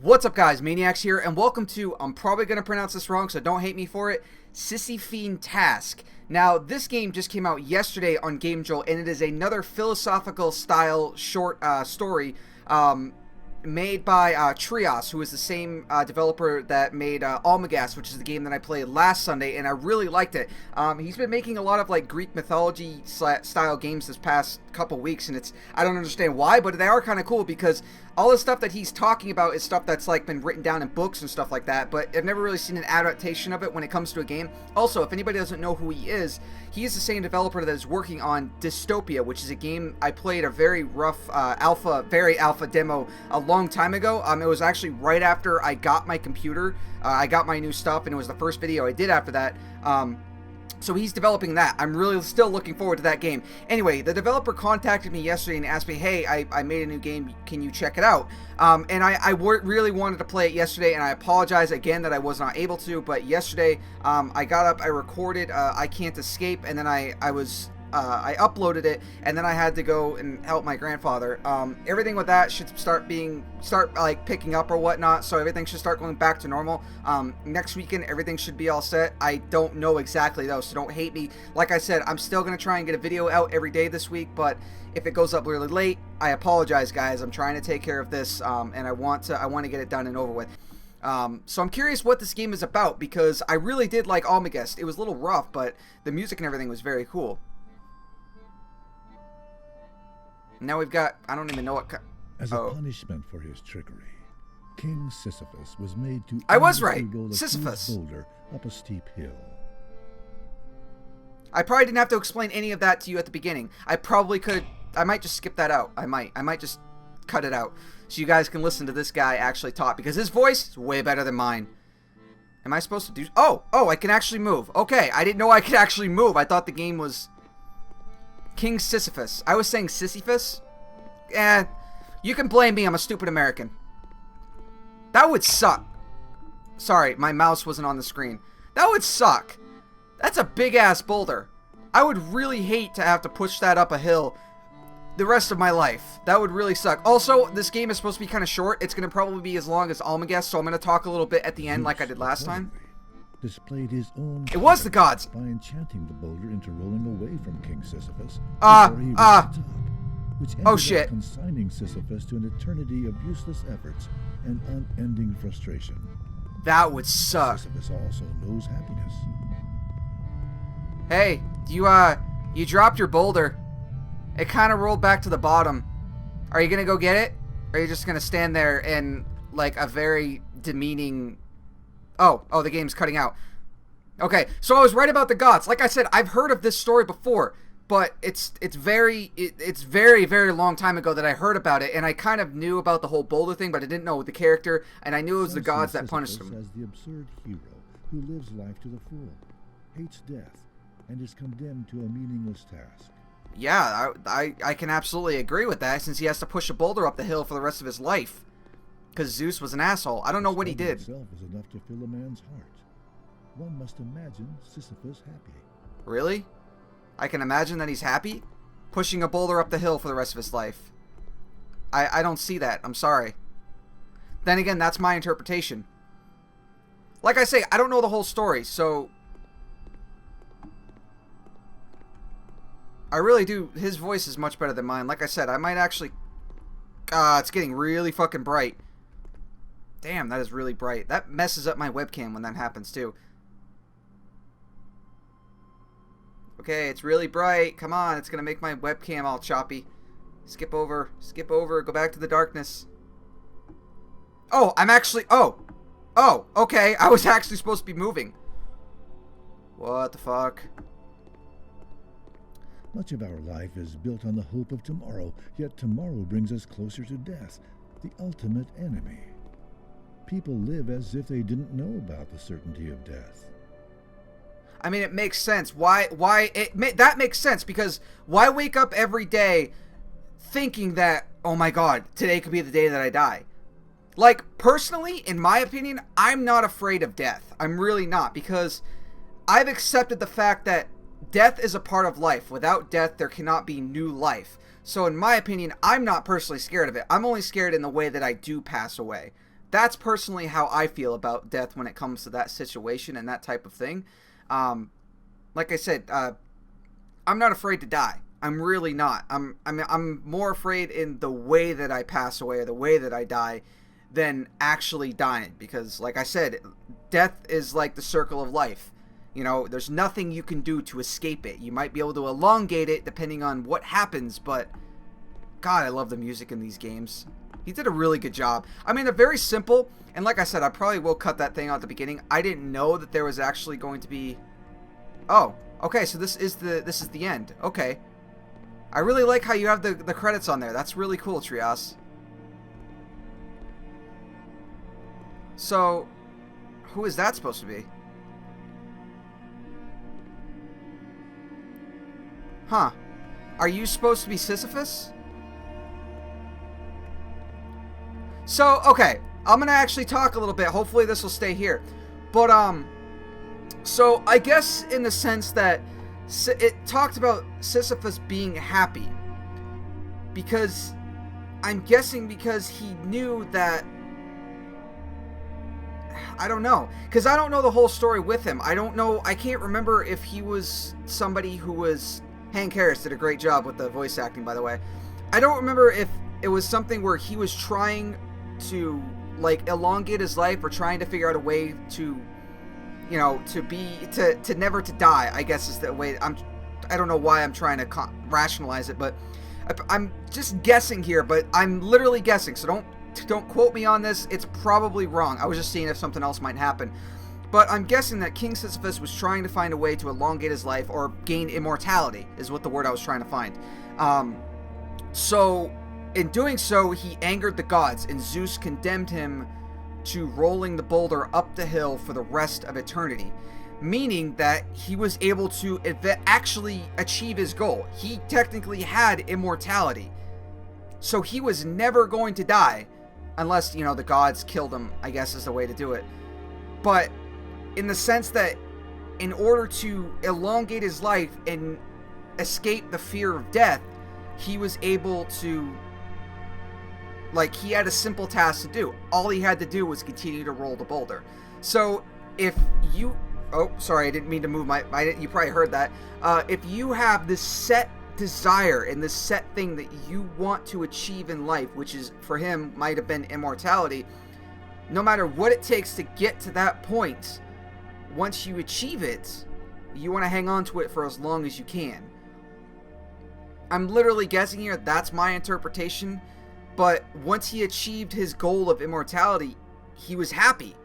What's up, guys? Maniacs here, and welcome to, I'm probably going to pronounce this wrong, so don't hate me for it, Sisyphean Task. Now, this game just came out yesterday on Game Jolt, and it is another philosophical style short story made by Trios, who is the same developer that made Almagast, which is the game that I played last Sunday, and I really liked it. He's been making a lot of like Greek mythology style games this past couple weeks, and I don't understand why, but they are kind of cool because all the stuff that he's talking about is stuff that's like been written down in books and stuff like that, but I've never really seen an adaptation of it when it comes to a game. Also, if anybody doesn't know who he is the same developer that is working on Dystopia, which is a game I played a very rough alpha demo a long time ago. It was actually right after I got my computer. I got my new stuff, and it was the first video I did after that. So he's developing that. I'm really still looking forward to that game. Anyway, the developer contacted me yesterday and asked me, hey, I made a new game, can you check it out? And I really wanted to play it yesterday, and I apologize again that I was not able to, but yesterday I got up, I recorded I Can't Escape, and then I uploaded it, and then I had to go and help my grandfather. Everything with that should start like picking up or whatnot, so everything should start going back to normal. Next weekend, everything should be all set. I don't know exactly though, so don't hate me. Like I said, I'm still gonna try and get a video out every day this week, but if it goes up really late, I apologize, guys. I'm trying to take care of this, and I want to get it done and over with. So I'm curious what this game is about, because I really did like Almagast. It was a little rough, but the music and everything was very cool. Now we've got, I don't even know what As a punishment for his trickery, King Sisyphus was made to I was right. roll a Sisyphus. huge boulder up a steep hill. I probably didn't have to explain any of that to you at the beginning. I probably could. I might just skip that out. I might just cut it out so you guys can listen to this guy actually talk, because his voice is way better than mine. Am I supposed to do? Oh, I can actually move. Okay, I didn't know I could actually move. I thought the game was King Sisyphus. I was saying Sisyphus? You can blame me. I'm a stupid American. That would suck. Sorry, my mouse wasn't on the screen. That would suck. That's a big-ass boulder. I would really hate to have to push that up a hill the rest of my life. That would really suck. Also, this game is supposed to be kind of short. It's going to probably be as long as Almagast, so I'm going to talk a little bit at the end like I did last time. Displayed his own It was the gods. by enchanting the boulder into rolling away from King Sisyphus Ah, before he reached the top, which ended oh shit. up consigning Sisyphus to an eternity of useless efforts and unending frustration. That would suck. Sisyphus also knows happiness. Hey, you dropped your boulder. It kind of rolled back to the bottom. Are you gonna go get it? Or are you just gonna stand there in like a very demeaning... Oh, the game's cutting out. Okay, so I was right about the gods. Like I said, I've heard of this story before, but it's very, very long time ago that I heard about it, and I kind of knew about the whole boulder thing, but I didn't know the character, and I knew it was the gods that punished him. As the absurd hero who lives life to the full, hates death, and is condemned to a meaningless task. Yeah, I can absolutely agree with that, since he has to push a boulder up the hill for the rest of his life. Because Zeus was an asshole. I don't know what he did. Itself is enough to fill a man's heart. One must imagine Sisyphus happy. Really? I can imagine that he's happy? Pushing a boulder up the hill for the rest of his life. I don't see that. I'm sorry. Then again, that's my interpretation. Like I say, I don't know the whole story, so... I really do. His voice is much better than mine. Like I said, I might actually... it's getting really fucking bright. Damn, that is really bright. That messes up my webcam when that happens, too. Okay, it's really bright. Come on, it's going to make my webcam all choppy. Skip over, go back to the darkness. Oh, I'm actually... Oh, okay. I was actually supposed to be moving. What the fuck? Much of our life is built on the hope of tomorrow, yet tomorrow brings us closer to death, the ultimate enemy. People live as if they didn't know about the certainty of death. I mean, it makes sense. That makes sense, because why wake up every day thinking that, oh my god, today could be the day that I die? Like, personally, in my opinion, I'm not afraid of death. I'm really not, because I've accepted the fact that death is a part of life. Without death, there cannot be new life. So in my opinion, I'm not personally scared of it. I'm only scared in the way that I do pass away. that's personally how I feel about death when it comes to that situation and that type of thing. Like I said, I'm not afraid to die. I'm really not. I'm more afraid in the way that I pass away or the way that I die than actually dying, because like I said, death is like the circle of life. You know, there's nothing you can do to escape it. You might be able to elongate it depending on what happens, but God, I love the music in these games. He did a really good job. I mean, they're very simple, and like I said, I probably will cut that thing out at the beginning. I didn't know that there was actually going to be... Oh, okay, so this is the end. Okay. I really like how you have the credits on there. That's really cool, Trias. So, who is that supposed to be? Huh. Are you supposed to be Sisyphus? So, okay. I'm going to actually talk a little bit. Hopefully this will stay here. But, so I guess in the sense that it talked about Sisyphus being happy. Because, I'm guessing because he knew that... I don't know. Because I don't know the whole story with him. I don't know. I can't remember if he was somebody who was... Hank Harris did a great job with the voice acting, by the way. I don't remember if it was something where he was trying to, like, elongate his life or trying to figure out a way to, you know, to never to die, I guess is the way. I don't know why I'm trying to rationalize it, but I'm just guessing here, but I'm literally guessing, so don't quote me on this. It's probably wrong. I was just seeing if something else might happen. But I'm guessing that King Sisyphus was trying to find a way to elongate his life or gain immortality, is what the word I was trying to find. So, in doing so, he angered the gods, and Zeus condemned him to rolling the boulder up the hill for the rest of eternity. Meaning that he was able to actually achieve his goal. He technically had immortality. So he was never going to die, unless, you know, the gods killed him, I guess is the way to do it. But... in the sense that in order to elongate his life and escape the fear of death, he was able to, like, he had a simple task to do. All he had to do was continue to roll the boulder. So if you, oh, sorry, I didn't mean to move you probably heard that. If you have this set desire and this set thing that you want to achieve in life, which is, for him, might have been immortality, no matter what it takes to get to that point, once you achieve it, you want to hang on to it for as long as you can. I'm literally guessing here, that's my interpretation, but once he achieved his goal of immortality, he was happy.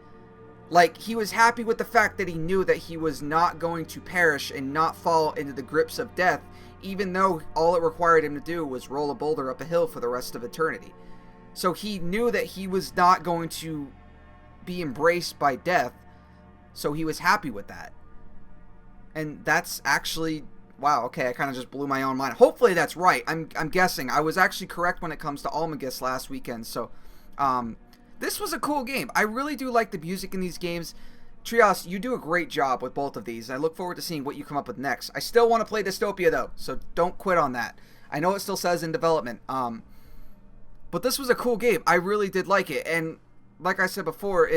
Like, he was happy with the fact that he knew that he was not going to perish and not fall into the grips of death, even though all it required him to do was roll a boulder up a hill for the rest of eternity. So he knew that he was not going to be embraced by death, so he was happy with that. And that's actually... wow, okay, I kind of just blew my own mind. Hopefully that's right. I'm guessing. I was actually correct when it comes to Almagus last weekend. So, this was a cool game. I really do like the music in these games. Trias, you do a great job with both of these. I look forward to seeing what you come up with next. I still want to play Dystopia, though, so don't quit on that. I know it still says in development. But this was a cool game. I really did like it. And like I said before,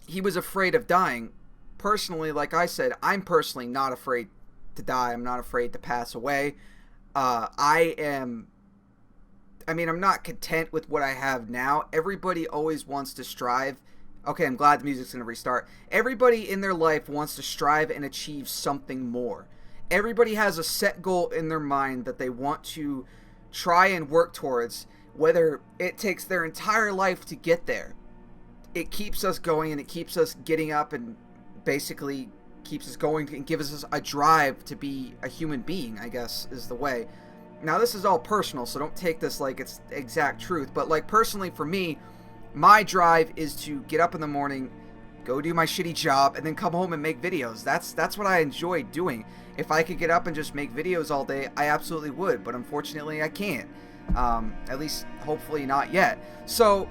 he was afraid of dying. Personally, like I said, I'm personally not afraid to die. I'm not afraid to pass away. I'm not content with what I have now. Everybody always wants to strive. Okay, I'm glad the music's going to restart. Everybody in their life wants to strive and achieve something more. Everybody has a set goal in their mind that they want to try and work towards, whether it takes their entire life to get there. It keeps us going, and it keeps us getting up, and basically keeps us going and gives us a drive to be a human being, I guess, is the way. Now, this is all personal, so don't take this like it's exact truth, but like personally for me, my drive is to get up in the morning, go do my shitty job, and then come home and make videos. That's what I enjoy doing. If I could get up and just make videos all day, I absolutely would, but unfortunately I can't. At least, hopefully not yet. So,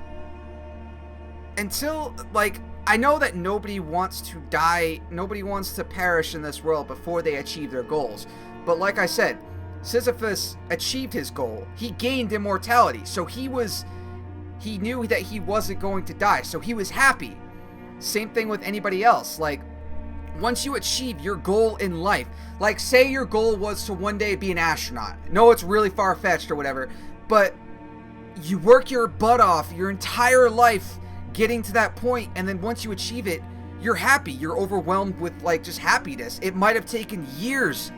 until, like, I know that nobody wants to die, nobody wants to perish in this world before they achieve their goals. But like I said, Sisyphus achieved his goal. He gained immortality. So he was he knew that he wasn't going to die, so he was happy. Same thing with anybody else. Like, once you achieve your goal in life, like say your goal was to one day be an astronaut. No, it's really far-fetched or whatever, but you work your butt off your entire life getting to that point, and then once you achieve it, you're happy. You're overwhelmed with like just happiness. It might have taken years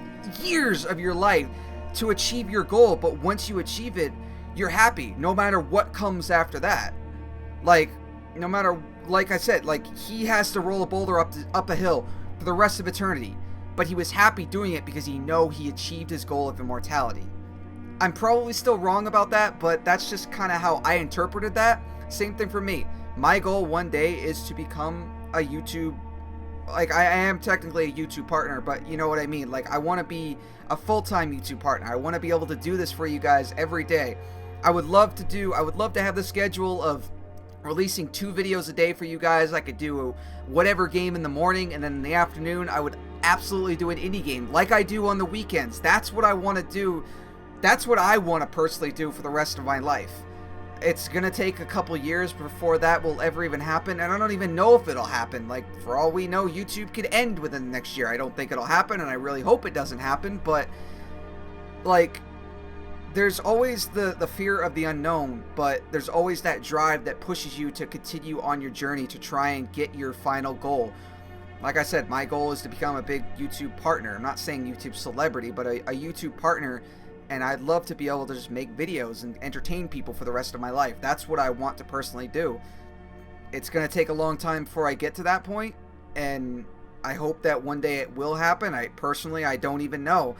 of your life to achieve your goal, but once you achieve it, you're happy no matter what comes after that. Like, no matter, like I said, like he has to roll a boulder up a hill for the rest of eternity, but he was happy doing it because he achieved his goal of immortality. I'm probably still wrong about that, but that's just kind of how I interpreted that. Same thing for me. My goal one day is to become a YouTube, like I am technically a YouTube partner, but you know what I mean. Like I want to be a full-time YouTube partner. I want to be able to do this for you guys every day. I would love to have the schedule of releasing 2 videos a day for you guys. I could do whatever game in the morning, and then in the afternoon I would absolutely do an indie game like I do on the weekends. That's what I want to do. That's what I want to personally do for the rest of my life. It's gonna take a couple years before that will ever even happen, and I don't even know if it'll happen. Like, for all we know, YouTube could end within the next year. I don't think it'll happen, and I really hope it doesn't happen, but like, there's always the fear of the unknown, but there's always that drive that pushes you to continue on your journey to try and get your final goal. Like I said, my goal is to become a big YouTube partner. I'm not saying YouTube celebrity, but a YouTube partner, and I'd love to be able to just make videos and entertain people for the rest of my life. That's what I want to personally do. It's going to take a long time before I get to that point, and I hope that one day it will happen. I don't even know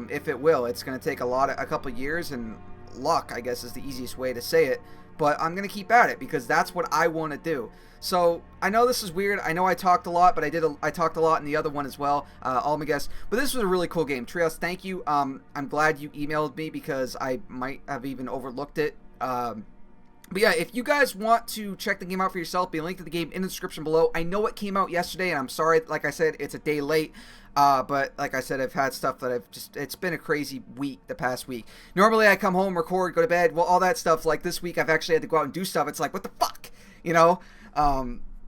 if it will. It's going to take a couple years, and luck, I guess, is the easiest way to say it. But I'm going to keep at it because that's what I want to do. So I know this is weird. I know I talked a lot, but I talked a lot in the other one as well. All my guests. But this was a really cool game. Trios, thank you. I'm glad you emailed me because I might have even overlooked it. But yeah, if you guys want to check the game out for yourself, be a link to the game in the description below. I know it came out yesterday, and I'm sorry, like I said, it's a day late. But like I said, I've had stuff that it's been a crazy week, the past week. Normally I come home, record, go to bed, well, all that stuff. Like this week I've actually had to go out and do stuff. It's like, what the fuck, you know?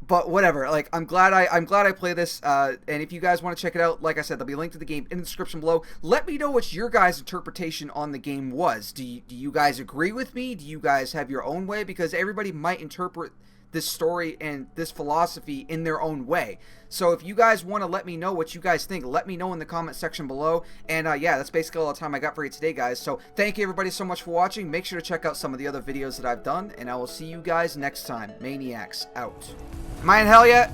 But whatever, like, I'm glad I play this, and if you guys want to check it out, like I said, there'll be a link to the game in the description below. Let me know what your guys' interpretation on the game was. Do you guys agree with me? Do you guys have your own way? Because everybody might interpret this story and this philosophy in their own way. So if you guys want to let me know what you guys think, let me know in the comment section below. And yeah, that's basically all the time I got for you today, guys. So thank you everybody so much for watching. Make sure to check out some of the other videos that I've done, and I will see you guys next time. Maniacs out. Am I in hell yet?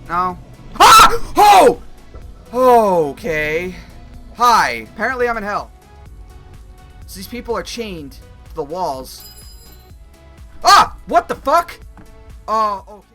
No. Ah! Oh! Okay. Hi. Apparently I'm in hell. So these people are chained to the walls. Ah! What the fuck? Oh, okay.